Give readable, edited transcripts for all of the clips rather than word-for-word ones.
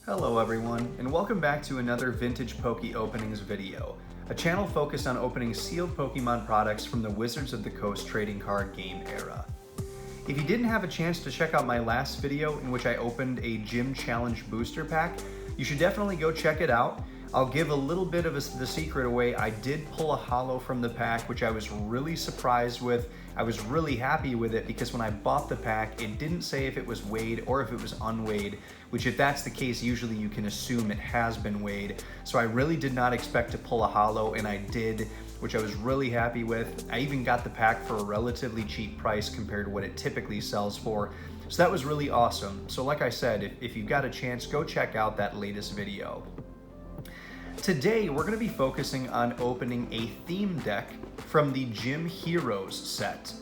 Hello everyone, and welcome back to another Vintage Poke Openings video, a channel focused on opening sealed Pokemon products from the Wizards of the Coast trading card game era. If you didn't have a chance to check out my last video in which I opened a Gym Challenge booster pack, you should definitely go check it out. I'll give a little bit of the secret away. I did pull a holo from the pack, which I was really surprised with. I was really happy with it because when I bought the pack, it didn't say if it was weighed or if it was unweighed, which if that's the case, usually you can assume it has been weighed. So I really did not expect to pull a holo, and I did, which I was really happy with. I even got the pack for a relatively cheap price compared to what it typically sells for. So that was really awesome. So like I said, if you've got a chance, go check out that latest video. Today, we're going to be focusing on opening a theme deck from the Gym Heroes set.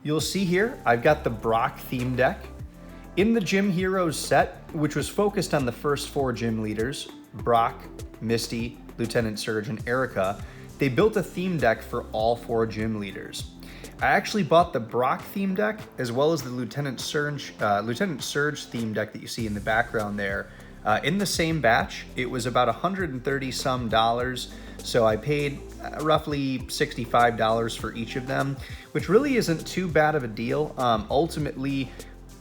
You'll see here, I've got the Brock theme deck. In the Gym Heroes set, which was focused on the first four gym leaders, Brock, Misty, Lieutenant Surge, and Erica, they built a theme deck for all four gym leaders. I actually bought the Brock theme deck as well as the Lieutenant Surge theme deck that you see in the background there in the same batch. It was about $130 some, so I paid roughly $65 for each of them, which really isn't too bad of a deal. Ultimately,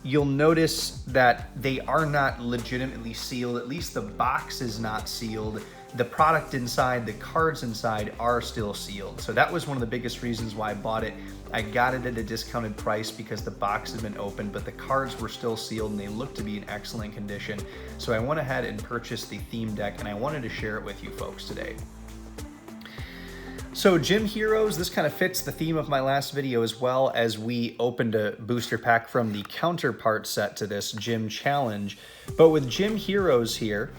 you'll notice that they are not legitimately sealed. At least the box is not sealed. The product inside, the cards inside are still sealed. So that was one of the biggest reasons why I bought it. I got it at a discounted price because the box had been opened, but the cards were still sealed and they looked to be in excellent condition. So I went ahead and purchased the theme deck, and I wanted to share it with you folks today. So Gym Heroes, this kind of fits the theme of my last video as well, as we opened a booster pack from the counterpart set to this Gym Challenge. But with Gym Heroes here,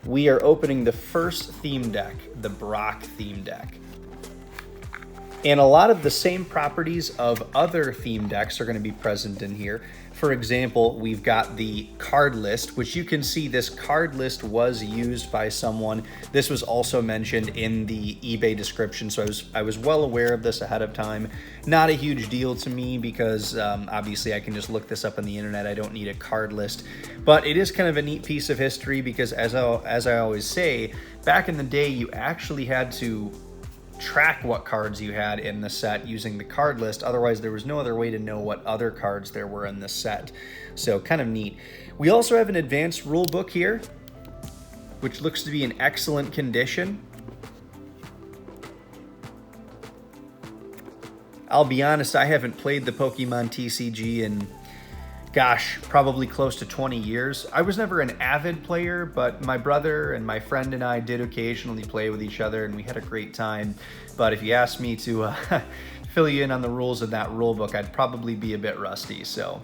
we are opening the first theme deck, the Brock theme deck. And a lot of the same properties of other theme decks are going to be present in here. For example, we've got the card list, which you can see this card list was used by someone. This was also mentioned in the eBay description, so I was well aware of this ahead of time. Not a huge deal to me because obviously I can just look this up on the internet. I don't need a card list, but it is kind of a neat piece of history because as I always say, back in the day, you actually had to track what cards you had in the set using the card list. Otherwise, there was no other way to know what other cards there were in the set. So kind of neat. We also have an advanced rule book here, which looks to be in excellent condition. I'll be honest, I haven't played the Pokemon TCG in, gosh, probably close to 20 years. I was never an avid player, but my brother and my friend and I did occasionally play with each other, and we had a great time. But if you asked me to fill you in on the rules of that rule book, I'd probably be a bit rusty, so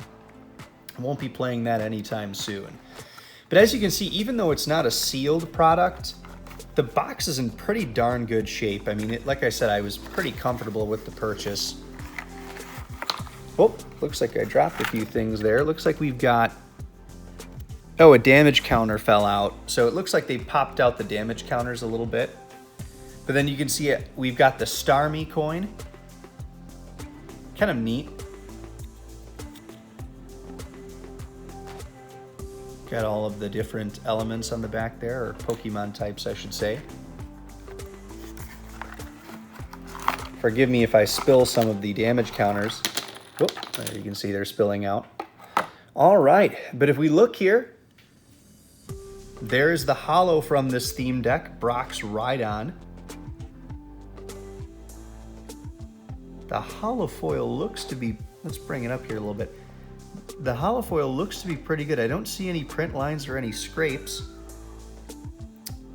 I won't be playing that anytime soon. But as you can see, even though it's not a sealed product, the box is in pretty darn good shape. I mean, like I said, I was pretty comfortable with the purchase. Oh, looks like I dropped a few things there. Looks like we've got, oh, a damage counter fell out. So it looks like they popped out the damage counters a little bit. But then you can see it, we've got the Starmie coin. Kind of neat. Got all of the different elements on the back there, or Pokemon types, I should say. Forgive me if I spill some of the damage counters. Whoop, there you can see they're spilling out. All right, but if we look here, there's the holo from this theme deck, Brock's Rhydon. The holofoil looks to be, let's bring it up here a little bit. The holofoil looks to be pretty good. I don't see any print lines or any scrapes.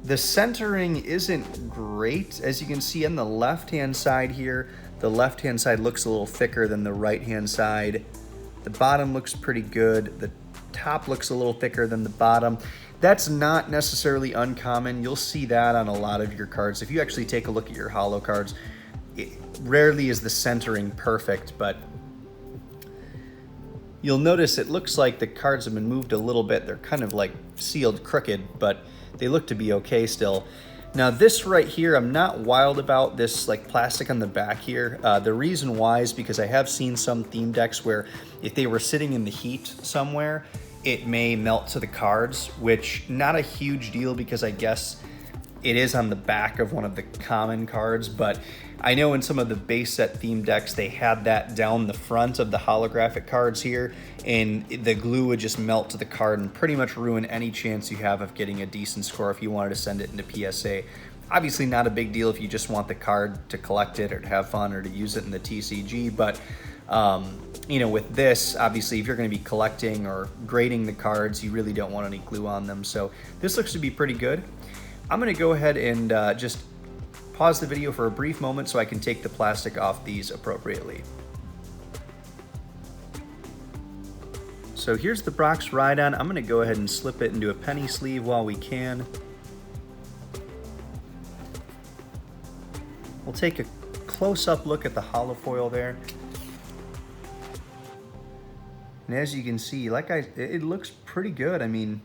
The centering isn't great. As you can see on the left-hand side here, the left-hand side looks a little thicker than the right-hand side. The bottom looks pretty good. The top looks a little thicker than the bottom. That's not necessarily uncommon. You'll see that on a lot of your cards. If you actually take a look at your holo cards, rarely is the centering perfect, but you'll notice it looks like the cards have been moved a little bit. They're kind of like sealed crooked, but they look to be okay still. Now this right here, I'm not wild about this like plastic on the back here. The reason why is because I have seen some theme decks where if they were sitting in the heat somewhere, it may melt to the cards, which not a huge deal because I guess it is on the back of one of the common cards, but I know in some of the base set theme decks, they had that down the front of the holographic cards here, and the glue would just melt to the card and pretty much ruin any chance you have of getting a decent score if you wanted to send it into PSA. Obviously not a big deal if you just want the card to collect it or to have fun or to use it in the TCG, but you know, with this, obviously if you're going to be collecting or grading the cards, you really don't want any glue on them. So this looks to be pretty good. I'm going to go ahead and just pause the video for a brief moment so I can take the plastic off these appropriately. So here's the Brock's Rhydon. I'm going to go ahead and slip it into a penny sleeve while we can. We'll take a close-up look at the holofoil there. And as you can see, it looks pretty good. I mean,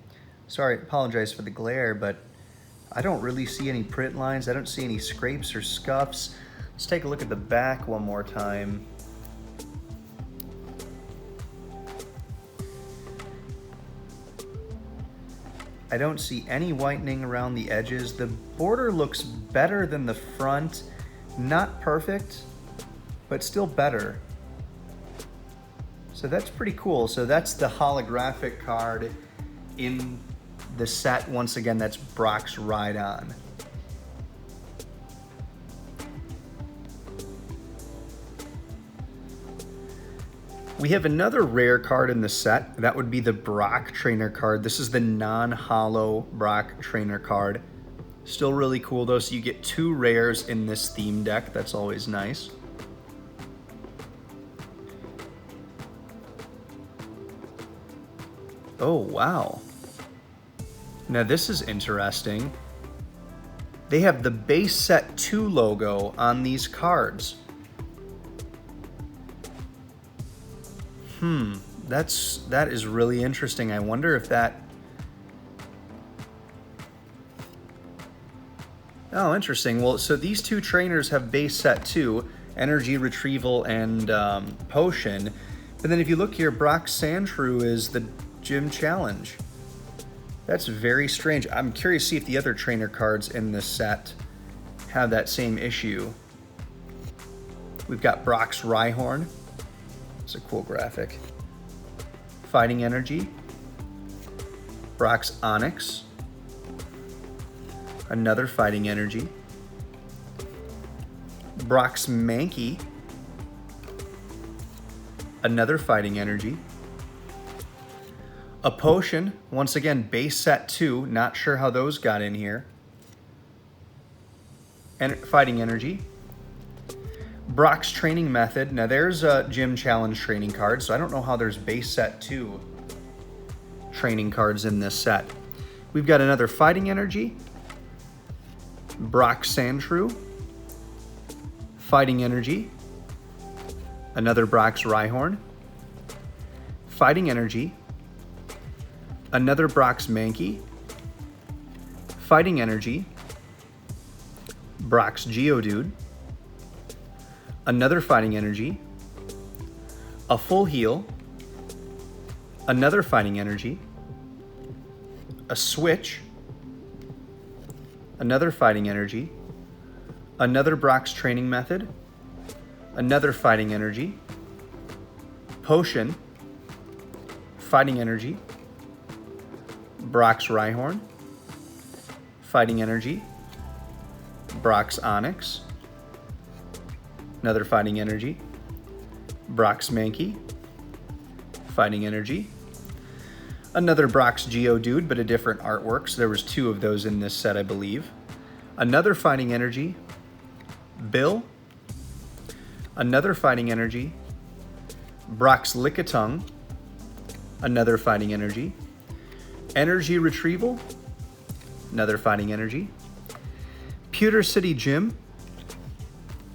sorry, I apologize for the glare, but I don't really see any print lines. I don't see any scrapes or scuffs. Let's take a look at the back one more time. I don't see any whitening around the edges. The border looks better than the front. Not perfect, but still better. So that's pretty cool. So that's the holographic card in the set. Once again, that's Brock's Rhydon. We have another rare card in the set. That would be the Brock Trainer card. This is the non-holo Brock Trainer card. Still really cool though, so you get 2 rares in this theme deck. That's always nice. Oh, wow. Now this is interesting. They have the base set 2 logo on these cards. That is really interesting. I wonder if that... Oh, interesting. Well, so these 2 trainers have base set 2, Energy Retrieval and Potion. But then if you look here, Brock Sandshrew is the Gym Challenge. That's very strange. I'm curious to see if the other trainer cards in this set have that same issue. We've got Brock's Rhyhorn. It's a cool graphic. Fighting Energy. Brock's Onyx. Another Fighting Energy. Brock's Mankey. Another Fighting Energy. A Potion, once again, base set 2. Not sure how those got in here. And Fighting Energy. Brock's Training Method. Now there's a Gym Challenge training card, so I don't know how there's base set 2 training cards in this set. We've got another Fighting Energy. Brock Sandshrew. Fighting Energy. Another Brock's Rhyhorn. Fighting Energy. Another Brock's Mankey. Fighting Energy. Brock's Geodude. Another Fighting Energy. A Full Heal. Another Fighting Energy. A Switch. Another Fighting Energy. Another Brock's Training Method. Another Fighting Energy. Potion. Fighting Energy. Brock's Rhyhorn. Fighting Energy. Brock's Onyx. Another Fighting Energy. Brock's Mankey. Fighting Energy. Another Brock's Geodude, but a different artwork. So there was 2 of those in this set, I believe. Another Fighting Energy. Bill. Another Fighting Energy. Brock's Lickitung. Another Fighting Energy. Energy Retrieval. Another Fighting Energy. Pewter City Gym.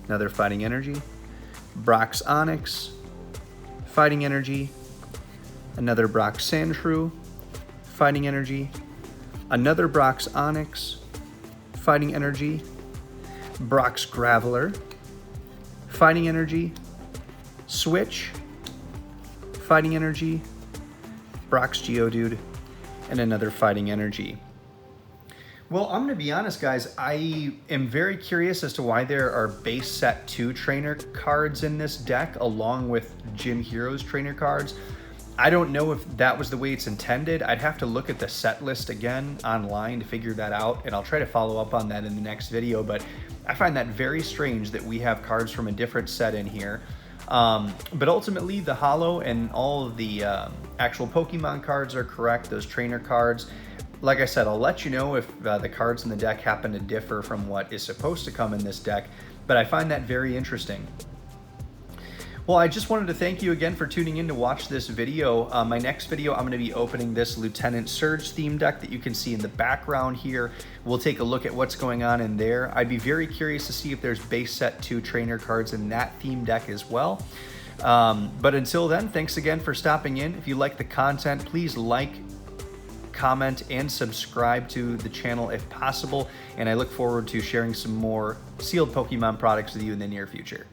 Another Fighting Energy. Brock's Onyx. Fighting Energy. Another Brock's Sandshrew. Fighting Energy. Another Brock's Onyx. Fighting Energy, Brock's Graveler, Fighting Energy, Switch, Fighting Energy, Brock's Geodude, and another Fighting Energy. Well, I'm going to be honest, guys. I am very curious as to why there are base set 2 trainer cards in this deck, along with Gym Heroes trainer cards. I don't know if that was the way it's intended. I'd have to look at the set list again online to figure that out, and I'll try to follow up on that in the next video, but I find that very strange that we have cards from a different set in here. But ultimately, the holo and all of the actual Pokemon cards are correct, those trainer cards. Like I said, I'll let you know if the cards in the deck happen to differ from what is supposed to come in this deck, but I find that very interesting. Well, I just wanted to thank you again for tuning in to watch this video. My next video, I'm going to be opening this Lieutenant Surge theme deck that you can see in the background here. We'll take a look at what's going on in there. I'd be very curious to see if there's base set 2 trainer cards in that theme deck as well. But until then, thanks again for stopping in. If you like the content, please like, comment, and subscribe to the channel if possible. And I look forward to sharing some more sealed Pokemon products with you in the near future.